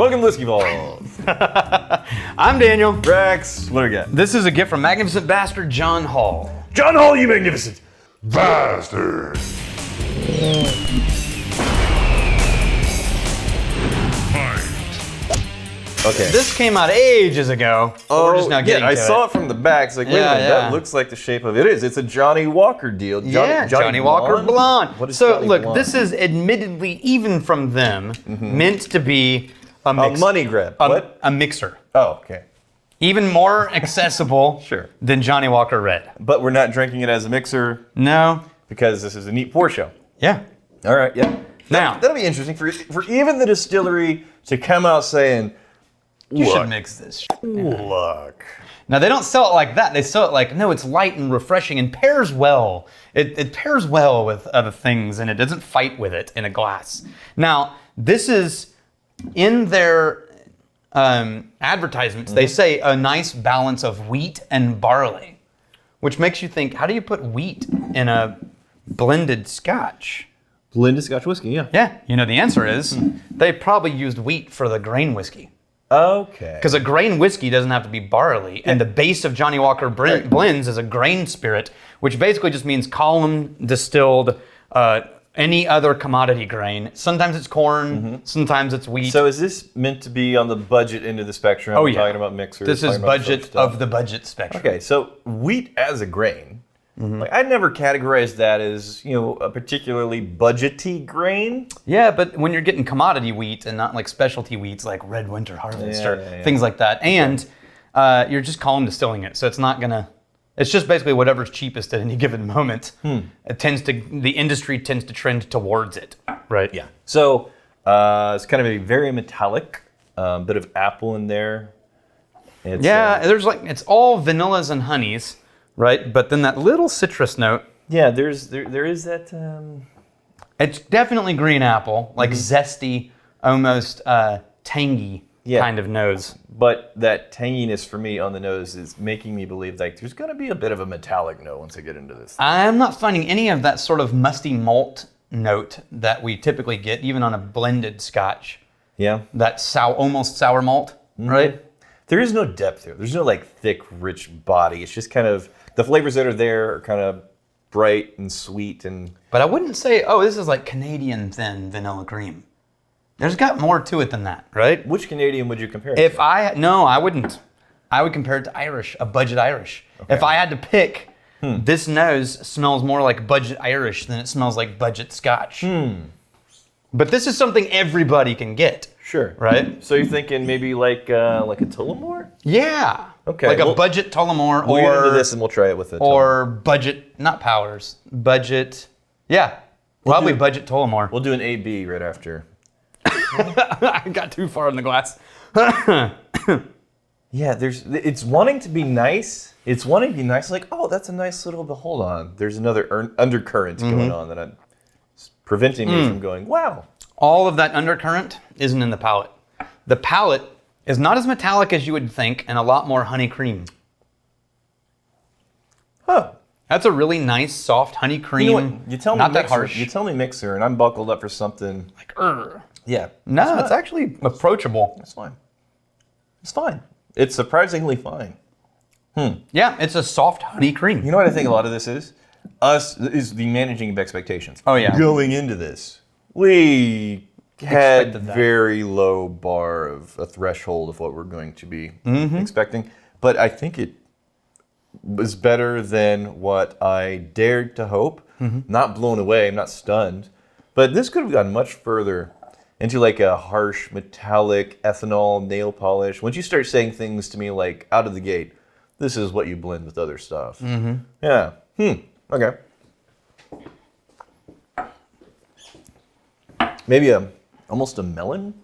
Welcome to Whiskey Balls. I'm Daniel. Rex, what do we got? This is a gift from Magnificent Bastard John Hall. John Hall, you magnificent bastard. Okay. This came out ages ago. We're just now getting I to saw it. it from the back. It's like, wait a minute, that looks like the shape of it. It is. It's a Johnnie Walker deal. Johnnie Walker Blonde. What is so Johnnie look, Blonde? this is admittedly, even from them, meant to be a mix. A money grab. What? A mixer. Oh, okay. Even more accessible Sure. than Johnnie Walker Red. But we're not drinking it as a mixer No. because this is a neat pour show. Yeah. All right, yeah. Now, That'll be interesting for even the distillery to come out saying, you should look. mix this. Look. Now, they don't sell it like that. They sell it like, no, it's light and refreshing and pairs well. It pairs well with other things and it doesn't fight with it in a glass. Now, this is in their advertisements. They say a nice balance of wheat and barley, which makes you think, how do you put wheat in a blended scotch? Blended Scotch whiskey, yeah. Yeah, you know, the answer is they probably used wheat for the grain whiskey. Okay. Because a grain whiskey doesn't have to be barley, and the base of Johnnie Walker blends is a grain spirit, which basically just means column distilled any other commodity grain. Sometimes it's corn, sometimes it's wheat. So is this meant to be on the budget end of the spectrum? Oh, We're yeah. talking about mixers. This is talking about budget stuff. of the budget spectrum. Okay, so wheat as a grain. Like I'd never categorize that as, a particularly budgety grain. Yeah, but when you're getting commodity wheat and not like specialty wheats like Red Winter Harvest or things like that, and you're just column distilling it, so it's not gonna. It's just basically whatever's cheapest at any given moment. The industry tends to trend towards it, right? Yeah. So it's kind of a very metallic bit of apple in there. It's, There's it's all vanillas and honeys, right? But then that little citrus note. Yeah, there is that. It's definitely green apple, like zesty, almost tangy kind of nose. But that tanginess for me on the nose is making me believe like there's going to be a bit of a metallic note once I get into this. I'm not finding any of that sort of musty malt note that we typically get, even on a blended scotch. Yeah. That almost sour malt, right? There is no depth here. There's no like thick, rich body. It's just kind of the flavors that are there are kind of bright and sweet and. But I wouldn't say, this is like Canadian thin vanilla cream. There's got more to it than that, right? Which Canadian would you compare it to? I wouldn't. I would compare it to Irish, a budget Irish. Okay. If I had to pick, this nose smells more like budget Irish than it smells like budget Scotch. But this is something everybody can get. Sure. Right? So you're thinking maybe like a Tullamore? Yeah. Okay. Like a budget Tullamore we'll get into this and we'll try it with it. Or budget, not Powers, budget. Yeah. Probably budget Tullamore. We'll do an AB right after. I got too far in the glass. Yeah, it's wanting to be nice. It's wanting to be nice. Like, that's a nice little. But hold on, there's another undercurrent going on that it's preventing me from going. Wow. All of that undercurrent isn't in the palate. The palate is not as metallic as you would think, and a lot more honey cream. Huh. That's a really nice, soft honey cream. You know what? You tell me not mixer, that harsh. You tell me mixer, and I'm buckled up for something. Like, Yeah. No, it's actually approachable. It's fine. It's fine. It's surprisingly fine. Yeah, it's a soft honey cream. You know what I think a lot of this is? Is the managing of expectations. Oh, yeah. Going into this, we had Expected that. very low bar of a threshold of what we're going to be expecting. But I think it was better than what I dared to hope. Not blown away, I'm not stunned. But this could have gone much further into like a harsh, metallic, ethanol, nail polish. Once you start saying things to me like out of the gate, this is what you blend with other stuff. Yeah. Okay. Maybe almost a melon?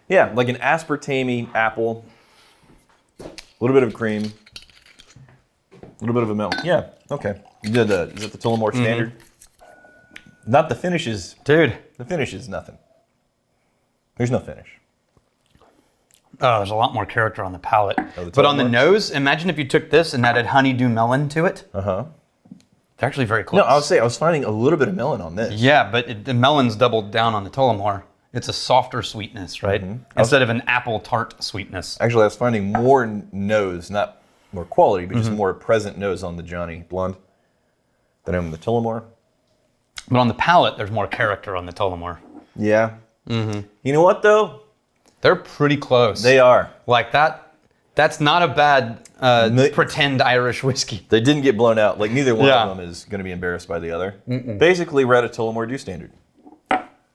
Yeah, like an aspartame apple. A little bit of cream. A little bit of a melon. Yeah, okay. Is that the Tullamore standard? Not the finishes. Dude. The finish is nothing. There's no finish. Oh, there's a lot more character on the palate. Oh, but on the nose, imagine if you took this and added honeydew melon to it. Uh-huh. They're actually very close. No, I was finding a little bit of melon on this. Yeah, but the melon's doubled down on the Tullamore. It's a softer sweetness, right? Instead of an apple tart sweetness. Actually, I was finding more nose, not more quality, but just more present nose on the Johnnie Blonde than on the Tullamore. But on the palate, there's more character on the Tullamore. Yeah. You know what, though? They're pretty close. They are. Like that's not a bad pretend Irish whiskey. They didn't get blown out. Like, neither one of them is going to be embarrassed by the other. Basically, we're at a Tullamore Dew standard.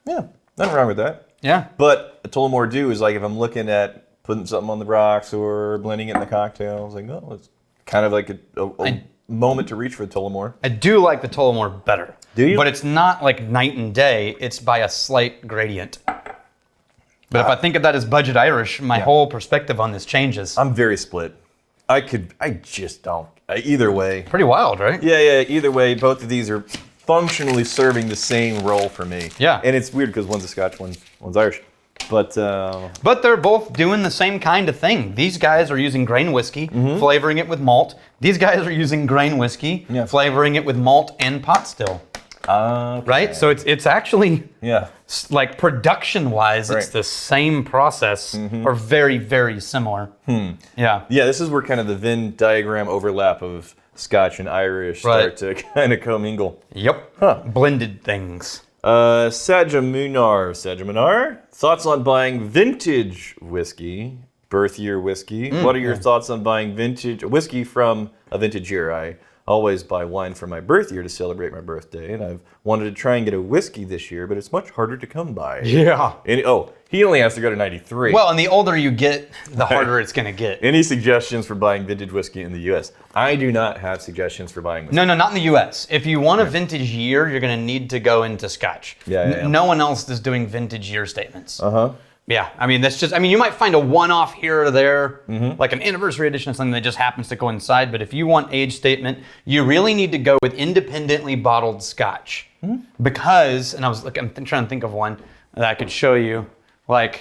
Yeah, nothing wrong with that. Yeah. But a Tullamore Dew is like if I'm looking at putting something on the rocks or blending it in the cocktail, I was like, oh, it's kind of like a moment to reach for the Tullamore. I do like the Tullamore better. Do you? But it's not like night and day. It's by a slight gradient. But if I think of that as budget Irish, my whole perspective on this changes. I'm very split. I just don't. Either way. Pretty wild, right? Yeah, either way, both of these are functionally serving the same role for me. Yeah. And it's weird because one's a Scotch, one's Irish. But they're both doing the same kind of thing. These guys are using grain whiskey, flavoring it with malt. These guys are using grain whiskey, flavoring it with malt and pot still. Okay. Right? So it's actually, like production-wise, it's Right. the same process, or very, very similar. Yeah. Yeah, this is where kind of the Venn diagram overlap of Scotch and Irish start to kind of commingle. Yep. Blended things. Sajamunar, thoughts on buying vintage whiskey, birth year whiskey? What are your thoughts on buying vintage whiskey from a vintage year? I always buy wine for my birth year to celebrate my birthday, and I've wanted to try and get a whiskey this year, but it's much harder to come by. Yeah. And, he only has to go to 93. Well, and the older you get, the harder it's going to get. Any suggestions for buying vintage whiskey in the U.S.? I do not have suggestions for buying whiskey. No, not in the U.S. If you want a vintage year, you're going to need to go into Scotch. Yeah. No one else is doing vintage year statements. Uh-huh. Yeah, I mean, you might find a one-off here or there, like an anniversary edition or something that just happens to coincide, but if you want age statement, you really need to go with independently bottled Scotch. Because, and I'm trying to think of one that I could show you, right?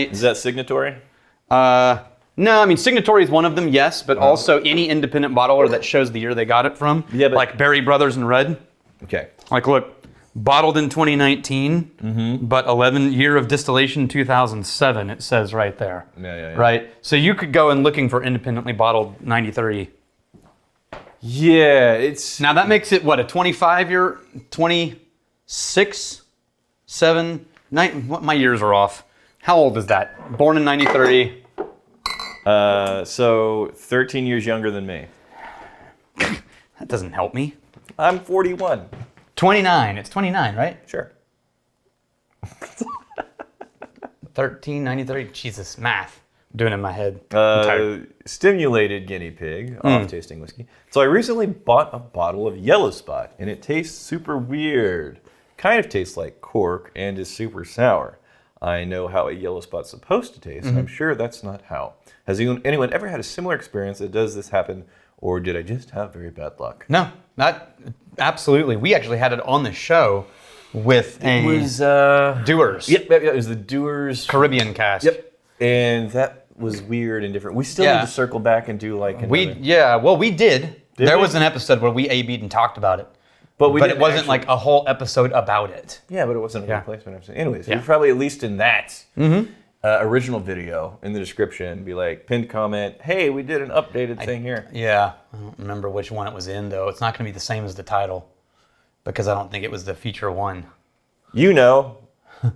Is that signatory? No, I mean, Signatory is one of them, yes, but also any independent bottler that shows the year they got it from, like Berry Brothers and Red. Okay. Like, look, bottled in 2019, but 11 year of distillation 2007, it says right there. Yeah. Right? So you could go and looking for independently bottled 93. Yeah, it's... Now that makes it, what, a 25-year, 26, 7, 9, what, my years are off. How old is that? Born in 93. So 13 years younger than me. That doesn't help me. I'm 41. 29, it's 29, right? Sure. 13, 93, Jesus, math. I'm doing it in my head. I'm tired. Stimulated guinea pig, off-tasting whiskey. So I recently bought a bottle of Yellow Spot, and it tastes super weird. Kind of tastes like cork and is super sour. I know how a Yellow Spot's supposed to taste, and I'm sure that's not how. Has anyone ever had a similar experience that does this happen, or did I just have very bad luck? No, not absolutely. We actually had it on the show with It was... Dewars. Yep, it was the Dewars... Caribbean cast. Yep. And that was weird and different. We still need to circle back and do like we did. There was an episode where we A-B'd and talked about it. But it wasn't like a whole episode about it. Yeah, but it wasn't a replacement episode. Anyways, we probably at least in that original video in the description be like, pinned comment, hey, we did an updated thing here. Yeah, I don't remember which one it was in though. It's not going to be the same as the title because I don't think it was the feature one. You know,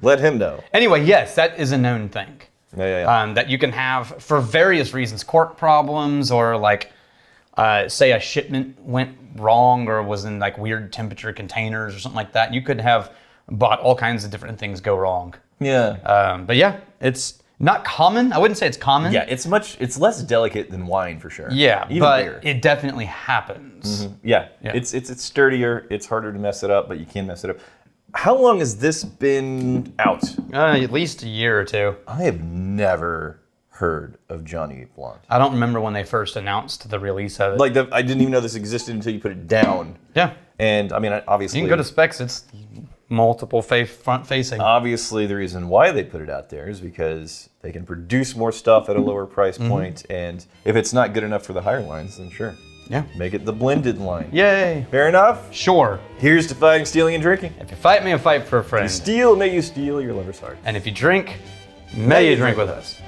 let him know. Anyway, yes, that is a known thing. Yeah. That you can have for various reasons, cork problems or like, say a shipment went wrong or was in like weird temperature containers or something like that. You could have bought all kinds of different things go wrong. Yeah. But yeah, it's not common. I wouldn't say it's common. Yeah, it's less delicate than wine for sure. Yeah, even but beer. it definitely happens. Yeah. It's sturdier. It's harder to mess it up, but you can mess it up. How long has this been out? At least a year or two. I have never heard of Johnnie Blonde. I don't remember when they first announced the release of it. I didn't even know this existed until you put it down. Yeah. And I mean, obviously... You can go to specs, it's multiple front facing. Obviously, the reason why they put it out there is because they can produce more stuff at a lower price point, and if it's not good enough for the higher lines, then sure. Yeah. Make it the blended line. Yay. Fair enough? Sure. Here's to fighting, stealing, and drinking. If you fight me, I fight for a friend. You steal, may you steal your lover's heart. And if you drink, may you drink with us.